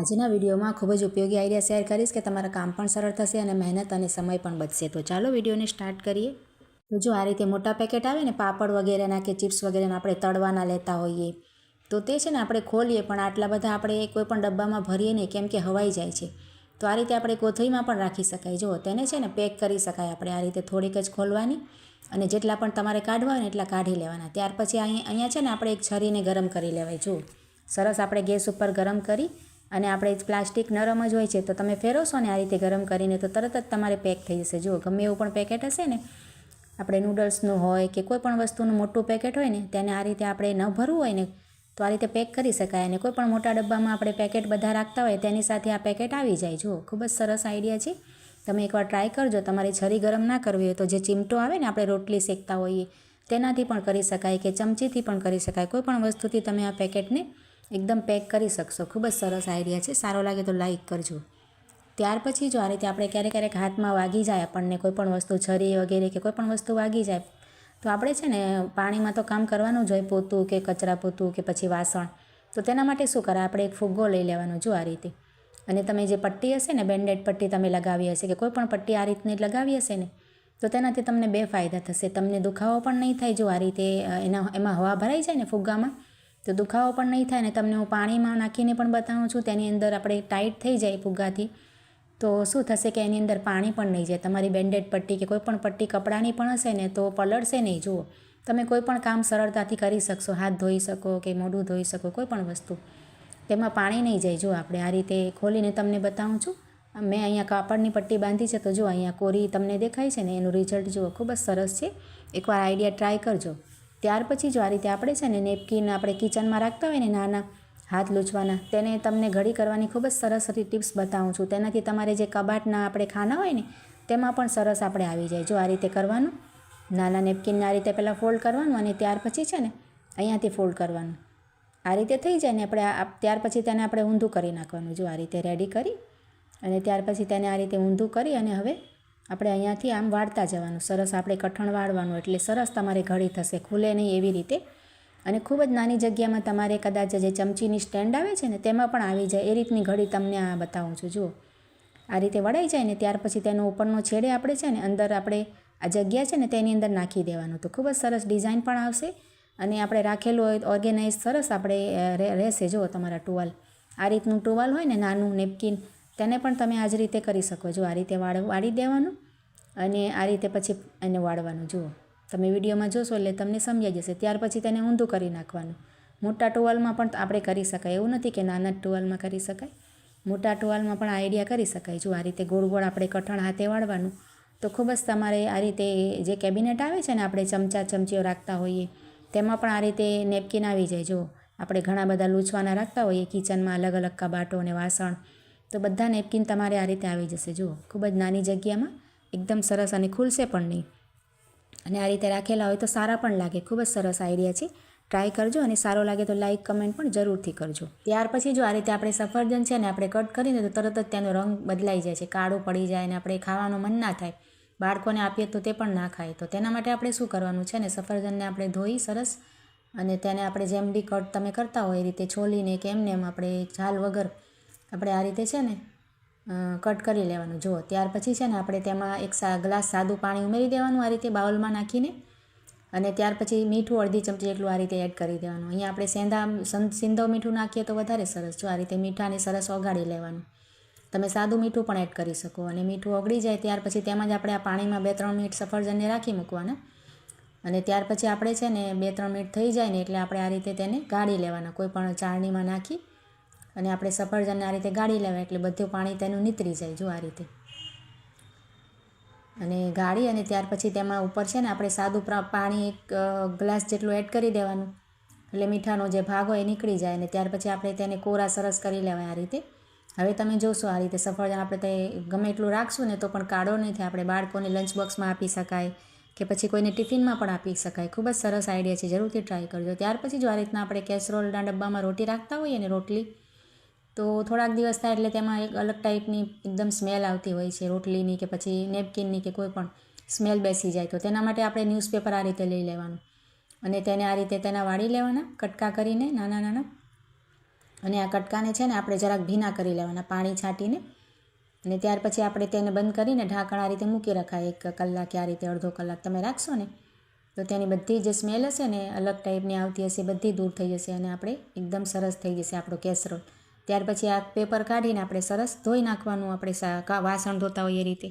આજના વિડીયોમાં ખૂબ જ ઉપયોગી આઈડિયા શેર કરીશ કે તમારા કામ પણ સરળ થશે અને મહેનત અને સમય પણ બચશે. તો ચાલો વિડીયોને સ્ટાર્ટ કરીએ. તો જો આ રીતે મોટા પેકેટ આવે ને પાપડ વગેરેના કે ચિપ્સ વગેરેના આપણે તળવાના લેતા હોઈએ તો તે છે ને આપણે ખોલીએ પણ આટલા બધા આપણે કોઈ પણ ડબ્બામાં ભરીએ નહીં, કેમ કે હવાઈ જાય છે. તો આ રીતે આપણે કોથળીમાં પણ રાખી શકાય. જો તેને છે ને પેક કરી શકાય. આપણે આ રીતે થોડીક જ ખોલવાની અને જેટલા પણ તમારે કાઢવા હોય ને એટલા કાઢી લેવાના. ત્યાર પછી અહીંયા છે ને આપણે એક છરીને ગરમ કરી લેવાય. જો સરસ આપણે ગેસ ઉપર ગરમ કરી અને આપણે પ્લાસ્ટિક નરમ જ હોય છે તો તમે ફેરવશો ને આ રીતે ગરમ કરીને તો તરત જ તમારે પેક થઈ જશે. જુઓ ગમે એવું પણ પેકેટ હશે ને, આપણે નૂડલ્સનું હોય કે કોઈ પણ વસ્તુનું મોટું પેકેટ હોય ને તેને આ રીતે આપણે ન ભરવું હોય ને તો આ રીતે પેક કરી શકાય. અને કોઈ પણ મોટા ડબ્બામાં આપણે પેકેટ બધા રાખતા હોય તેની સાથે આ પેકેટ આવી જાય. જુઓ ખૂબ જ સરસ આઈડિયા છે. તમે એકવાર ટ્રાય કરજો. તમારી છરી ગરમ ના કરવી હોય તો જે ચીમટો આવે ને આપણે રોટલી શેકતા હોઈએ તેનાથી પણ કરી શકાય કે ચમચીથી પણ કરી શકાય. કોઈ પણ વસ્તુથી તમે આ પેકેટને એકદમ પેક કરી શકશો. ખૂબ જ સરસ આઈડિયા છે. સારો લાગે તો લાઈક કરજો. ત્યાર પછી જો આ રીતે આપણે ક્યારેક હાથમાં વાગી જાય આપણને કોઈ પણ વસ્તુ, છરી વગેરે કે કોઈ પણ વસ્તુ વાગી જાય તો આપણે છે ને પાણીમાં તો કામ કરવાનું જ હોય, પોતું કે કચરા પોતું કે પછી વાસણ. તો તેના માટે શું કરે, આપણે એક ફુગ્ગો લઈ લેવાનો. જો આ રીતે, અને તમે જે પટ્ટી હશે ને, બેન્ડેડ પટ્ટી તમે લગાવી હશે કે કોઈ પણ પટ્ટી આ રીતની લગાવી હશે ને તો તેનાથી તમને બે ફાયદા થશે. તમને દુખાવો પણ નહીં થાય. જો આ રીતે એમાં હવા ભરાઈ જાય ને ફુગ્ગામાં તો દુખાવો પણ નહીં થાય. અને તમને હું પાણીમાં નાખીને પણ બતાવું છું. તેની અંદર આપણે ટાઈટ થઈ જાય ફુગ્ગાથી તો શું થશે કે એની અંદર પાણી પણ નહીં જાય. તમારી બેન્ડેડ પટ્ટી કે કોઈ પણ પટ્ટી કપડાની પણ હશે ને તો પલળશે નહીં. જુઓ તમે કોઈ પણ કામ સરળતાથી કરી શકશો. હાથ ધોઈ શકો કે મોઢું ધોઈ શકો, કોઈ પણ વસ્તુ તેમાં પાણી નહીં જાય. જો આપણે આ રીતે ખોલીને તમને બતાવું છું. મેં અહીંયા કાપડની પટ્ટી બાંધી છે તો જો અહીંયા કોરી તમને દેખાય છે ને એનું રિઝલ્ટ જુઓ, ખૂબ જ સરસ છે. એકવાર આઈડિયા ટ્રાય કરજો. ત્યાર પછી જો આ રીતે આપણે છે ને નેપકિન આપણે કિચનમાં રાખતા હોય ને નાના હાથ લૂછવાના, તેને તમને ઘડી કરવાની ખૂબ જ સરસ ટિપ્સ બતાવું છું. તેનાથી તમારે જે કબાટના આપણે ખાના હોય ને તેમાં પણ સરસ આપણે આવી જાય. જો આ રીતે કરવાનું, નાના નેપકિનને આ રીતે પહેલાં ફોલ્ડ કરવાનું અને ત્યાર પછી છે ને અહીંયાથી ફોલ્ડ કરવાનું. આ રીતે થઈ જાય ને આપણે ત્યાર પછી તેને આપણે ઊંધું કરી નાખવાનું. જો આ રીતે રેડી કરી અને ત્યાર પછી તેને આ રીતે ઊંધું કરી અને હવે આપણે અહીંયાથી આમ વાળતા જવાનું. સરસ આપણે કઠણ વાળવાનું એટલે સરસ તમારે ઘડી થશે, ખુલે નહીં એવી રીતે. અને ખૂબ જ નાની જગ્યામાં તમારે કદાચ જે ચમચીની સ્ટેન્ડ આવે છે ને તેમાં પણ આવી જાય એ રીતની ઘડી તમને આ બતાવું છું. જુઓ આ રીતે વળાઈ જાય ને ત્યાર પછી તેનો ઉપરનો છેડે આપણે છે ને અંદર આપણે આ જગ્યા છે ને તેની અંદર નાખી દેવાનું. તો ખૂબ જ સરસ ડિઝાઇન પણ આવશે અને આપણે રાખેલું હોય ઓર્ગેનાઇઝ સરસ આપણે રહેશે. જુઓ તમારા ટુવાલ, આ રીતનું ટુવાલ હોય ને નાનું નેપકિન, તેને પણ તમે આ જ રીતે કરી શકો. જો આ રીતે વાળી દેવાનું અને આ રીતે પછી એને વાળવાનું. જુઓ તમે વિડીયોમાં જોશો એટલે તમને સમજાઈ જશે. ત્યાર પછી તેને ઊંધું કરી નાખવાનું. મોટા ટુવાલમાં પણ આપણે કરી શકાય, એવું નથી કે નાના ટુવાલમાં કરી શકાય. મોટા ટુવાલમાં પણ આઈડિયા કરી શકાય. જો આ રીતે ગોળ ગોળ આપણે કઠણ હાથે વાળવાનું તો ખૂબ જ તમારે આ રીતે જે કેબિનેટ આવે છે ને આપણે ચમચા ચમચીઓ રાખતા હોઈએ તેમાં પણ આ રીતે નેપકિન આવી જાય. જો આપણે ઘણા બધા લૂછવાના રાખતા હોઈએ કિચનમાં, અલગ અલગ કબાટો અને વાસણ, તો બધા નેપકિન તમારે આ રીતે આવી જશે. જુઓ ખૂબ જ નાની જગ્યામાં એકદમ સરસ અને ખુલશે પણ નહીં. અને આ રીતે રાખેલા હોય તો સારા પણ લાગે. ખૂબ જ સરસ આઈડિયા છે. ટ્રાય કરજો અને સારો લાગે તો લાઇક કમેન્ટ પણ જરૂરથી કરજો. ત્યાર પછી જો આ રીતે આપણે સફરજન છે ને આપણે કટ કરીને તો તરત જ તેનો રંગ બદલાઈ જાય છે, કાળું પડી જાય અને આપણે ખાવાનું મન ના થાય. બાળકોને આપીએ તો તે પણ ના ખાય. તો તેના માટે આપણે શું કરવાનું છે ને, સફરજનને આપણે ધોઈ સરસ અને તેને આપણે જેમ બી કટ તમે કરતા હોય એ રીતે છોલીને કે એમને એમ આપણે છાલ વગર આપણે આ રીતે છે ને કટ કરી લેવાનું. જુઓ ત્યાર પછી છે ને આપણે તેમાં એક ગ્લાસ સાદું પાણી ઉમેરી દેવાનું આ રીતે બાઉલમાં નાખીને, અને ત્યાર પછી મીઠું અડધી ચમચી જેટલું આ રીતે એડ કરી દેવાનું. અહીંયા આપણે સિંધવ મીઠું નાખીએ તો વધારે સરસ. જો આ રીતે મીઠાને સરસ ઓગાળી લેવાનું. તમે સાદું મીઠું પણ એડ કરી શકો. અને મીઠું ઓગળી જાય ત્યાર પછી તેમાં જ આપણે આ પાણીમાં 2-3 મિનિટ સફરજનને રાખી મૂકવાના. અને ત્યાર પછી આપણે છે ને 2-3 મિનિટ થઈ જાય ને એટલે આપણે આ રીતે તેને ગાળી લેવાના. કોઈ પણ ચાળણીમાં નાખી અને આપણે સફરજનને આ રીતે ગાળી લેવા એટલે બધું પાણી તેનું નીતરી જાય. જો આ રીતે અને ગાળી અને ત્યાર પછી તેમાં ઉપર છે ને આપણે સાદું પાણી 1 ગ્લાસ જેટલું એડ કરી દેવાનું એટલે મીઠાનો જે ભાગ હોય એ નીકળી જાય. અને ત્યાર પછી આપણે તેને કોરા સરસ કરી લેવાય આ રીતે. હવે તમે જોશો આ રીતે સફરજન આપણે તે ગમે એટલું રાખશું ને તો પણ કાળો નહીં થાય. આપણે બાળકોને લંચ બોક્સમાં આપી શકાય કે પછી કોઈને ટિફિનમાં પણ આપી શકાય. ખૂબ જ સરસ આઈડિયા છે, જરૂરથી ટ્રાય કરજો. ત્યાર પછી જો આ રીતના આપણે કેસરોલના ડબ્બામાં રોટી રાખતા હોઈએ ને રોટલી, તો થોડાક દિવસ થાય એટલે તેમાં એક અલગ ટાઈપની એકદમ સ્મેલ આવતી હોય છે રોટલીની કે પછી નેપકિનની કે કોઈ પણ સ્મેલ બેસી જાય. તો તેના માટે આપણે ન્યૂઝપેપર આ રીતે લઈ લેવાનું અને તેને આ રીતે તેના વાળી લેવાના કટકા કરીને નાના નાના. અને આ કટકાને છે ને આપણે જરાક ભીના કરી લેવાના પાણી છાંટીને, અને ત્યાર પછી આપણે તેને બંધ કરીને ઢાંકણ આ રીતે મૂકી રખાય 1 કલાક કે આ રીતે અડધો કલાક તમે રાખશો ને તો તેની બધી જે સ્મેલ હશે ને અલગ ટાઈપની આવતી હશે બધી દૂર થઈ જશે અને આપણે એકદમ સરસ થઈ જશે આપણો કેસરોલ. ત્યાર પછી આ પેપર કાઢીને આપણે સરસ ધોઈ નાખવાનું, આપણે વાસણ ધોતા હોઈએ એ રીતે.